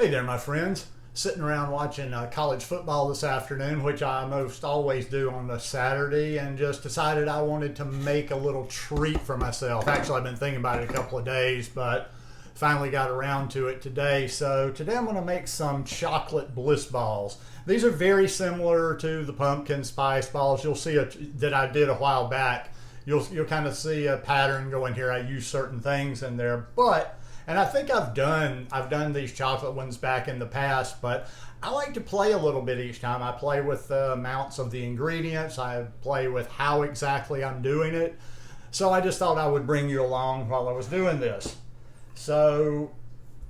Hey there, my friends. Sitting around watching college football this afternoon, which I most always do on a Saturday, and just decided I wanted to make a little treat for myself. Actually, I've been thinking about it a couple of days, but finally got around to it today. So today I'm going to make some chocolate bliss balls. These are very similar to the pumpkin spice balls. You'll see that I did a while back. You'll kind of see a pattern going here. I use certain things in there, and I think I've done these chocolate ones back in the past, but I like to play a little bit each time. I play with the amounts of the ingredients. I play with how exactly I'm doing it. So I just thought I would bring you along while I was doing this. So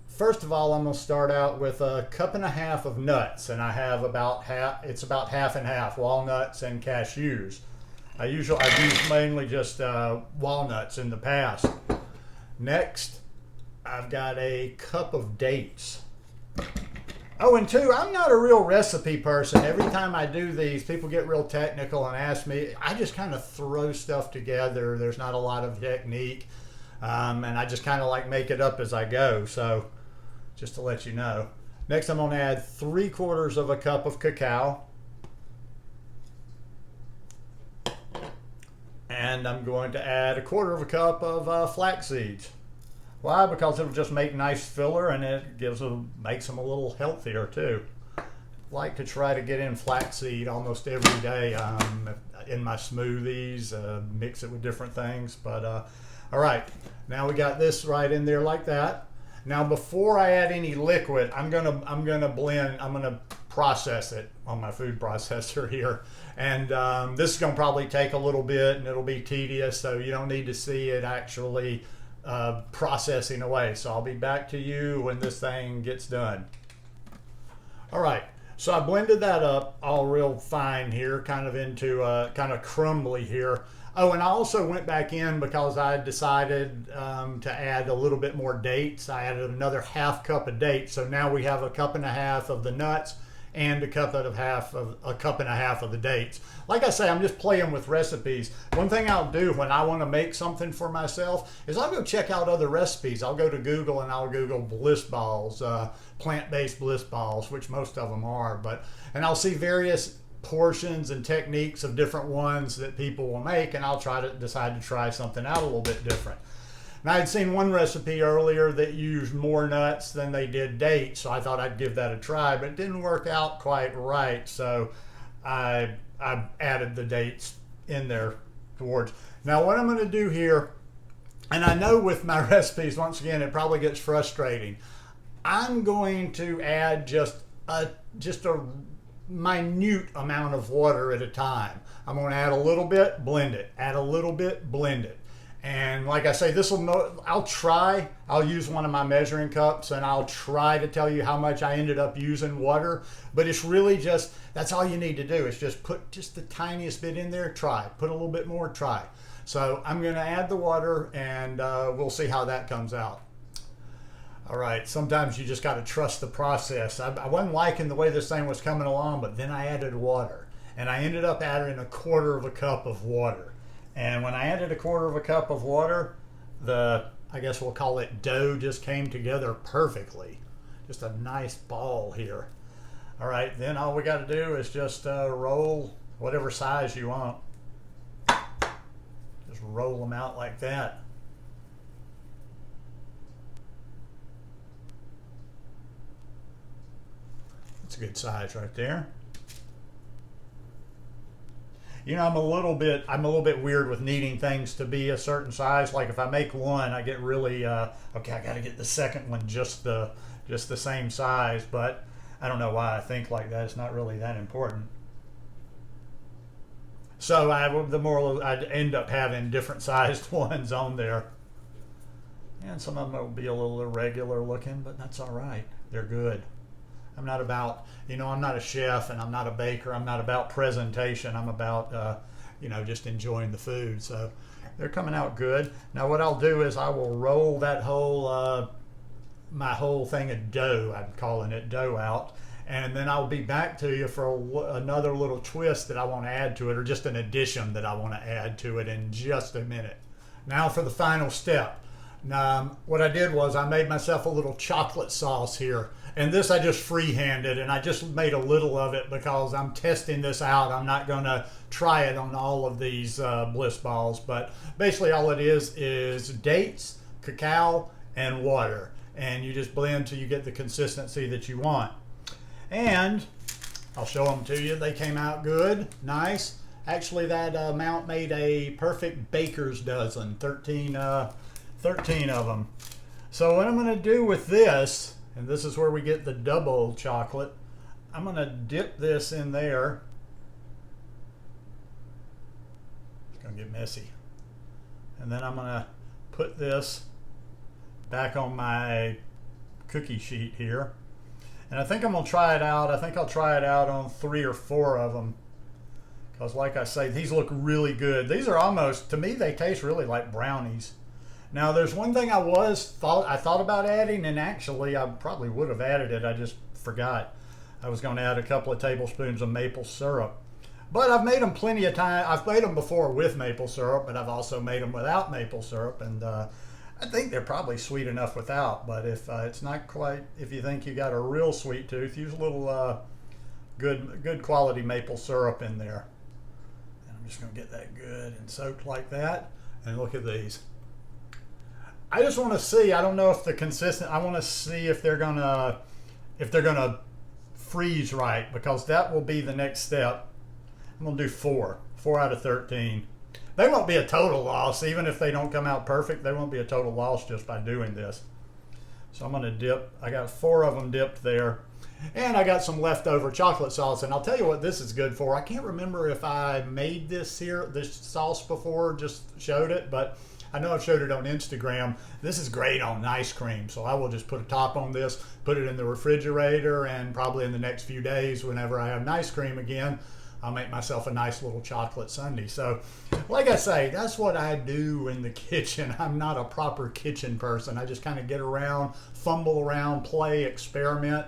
first of all, I'm going to start out with 1.5 cups of nuts, and I have about half and half, walnuts and cashews. I've used mainly just walnuts in the past. Next, I've got a cup of dates. Oh, and two, I'm not a real recipe person. Every time I do these, people get real technical and ask me. I just kind of throw stuff together. There's not a lot of technique, and I just kind of like make it up as I go. So just to let you know. Next, I'm going to add 3/4 cup of cacao. And I'm going to add 1/4 cup of flax seeds. Why? Because it'll just make nice filler, and it makes them a little healthier too. I like to try to get in flaxseed almost every day in my smoothies, mix it with different things. But all right, now we got this right in there like that. Now before I add any liquid, I'm gonna process it on my food processor here, and this is gonna probably take a little bit, and it'll be tedious, so you don't need to see it actually processing away. So I'll be back to you when this thing gets done. All right, so I blended that up all real fine here, kind of into kind of crumbly here. Oh, and I also went back in because I decided to add a little bit more dates. I added another 1/2 cup of dates, so now we have 1.5 cups of the nuts and 1.5 cups of the dates. Like I say, I'm just playing with recipes. One thing I'll do when I want to make something for myself is I'll go check out other recipes. I'll go to Google and I'll Google bliss balls, plant-based bliss balls, which most of them are, and I'll see various portions and techniques of different ones that people will make, and I'll decide to try something out a little bit different. Now, I'd seen one recipe earlier that used more nuts than they did dates, so I thought I'd give that a try, but it didn't work out quite right, so I added the dates in there towards. Now, what I'm going to do here, and I know with my recipes, once again, it probably gets frustrating. I'm going to add just a minute amount of water at a time. I'm going to add a little bit, blend it, add a little bit, blend it. And like I say, I'll use one of my measuring cups, and I'll try to tell you how much I ended up using water, but it's really just, that's all you need to do is just put just the tiniest bit in there, put a little bit more, try. So I'm going to add the water, and we'll see how that comes out. All right, sometimes you just got to trust the process. I wasn't liking the way this thing was coming along, but then I added water, and I ended up adding 1/4 cup of water. And when I added 1/4 cup of water, I guess we'll call it dough, just came together perfectly. Just a nice ball here. All right, then all we got to do is just roll whatever size you want. Just roll them out like that. That's a good size right there. You know, I'm a little bit weird with needing things to be a certain size. Like if I make one, I get really okay, I got to get the second one just the same size, but I don't know why I think like that. It's not really that important. So I'd end up having different sized ones on there. And some of them will be a little irregular looking, but that's all right. They're good. I'm not a chef, and I'm not a baker. I'm not about presentation. I'm about, just enjoying the food. So they're coming out good. Now what I'll do is I will roll that my whole thing of dough, I'm calling it dough, out. And then I'll be back to you for another little twist that I want to add to it, or just an addition that I want to add to it in just a minute. Now for the final step. What I did was I made myself a little chocolate sauce here. And this I just freehanded, and I just made a little of it because I'm testing this out. I'm not going to try it on all of these bliss balls, but basically all it is dates, cacao, and water. And you just blend till you get the consistency that you want. And I'll show them to you. They came out good, nice. Actually, that amount made a perfect baker's dozen, 13 of them. So what I'm going to do with this, and this is where we get the double chocolate, I'm going to dip this in there. It's going to get messy. And then I'm going to put this back on my cookie sheet here. And I think I'm going to try it out. I think I'll try it out on 3 or 4 of them. Because like I say, these look really good. These are almost, to me, they taste really like brownies. Now, there's one thing I thought about adding, and actually I probably would have added it. I just forgot. I was going to add a couple of tablespoons of maple syrup. But I've made them plenty of time. I've made them before with maple syrup, but I've also made them without maple syrup. And I think they're probably sweet enough without. But if it's not quite, if you think you got a real sweet tooth, use a little good quality maple syrup in there. And I'm just going to get that good and soaked like that. And look at these. I just want to see. I don't know if I want to see if they're gonna freeze right, because that will be the next step. I'm gonna do 4 out of 13. They won't be a total loss, even if they don't come out perfect. They won't be a total loss just by doing this. So I'm gonna dip. I got 4 of them dipped there, and I got some leftover chocolate sauce. And I'll tell you what this is good for. I can't remember if I made this sauce before, just showed it, but I know I've showed it on Instagram. This is great on ice cream, so I will just put a top on this, put it in the refrigerator, and probably in the next few days, whenever I have ice cream again, I'll make myself a nice little chocolate sundae. So, like I say, that's what I do in the kitchen. I'm not a proper kitchen person. I just kind of get around, fumble around, play, experiment.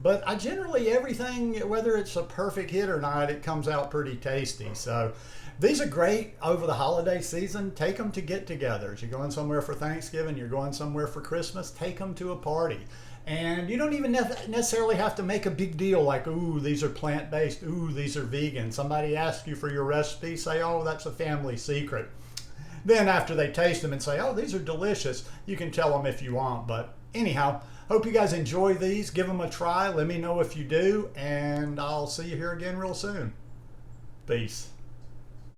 But I generally, everything, whether it's a perfect hit or not, it comes out pretty tasty. So these are great over the holiday season. Take them to get-togethers. You're going somewhere for Thanksgiving, you're going somewhere for Christmas, take them to a party. And you don't even necessarily have to make a big deal like, ooh, these are plant-based, ooh, these are vegan. Somebody asks you for your recipe, say, oh, that's a family secret. Then after they taste them and say, oh, these are delicious, you can tell them if you want. But anyhow, hope you guys enjoy these. Give them a try. Let me know if you do, and I'll see you here again real soon. Peace.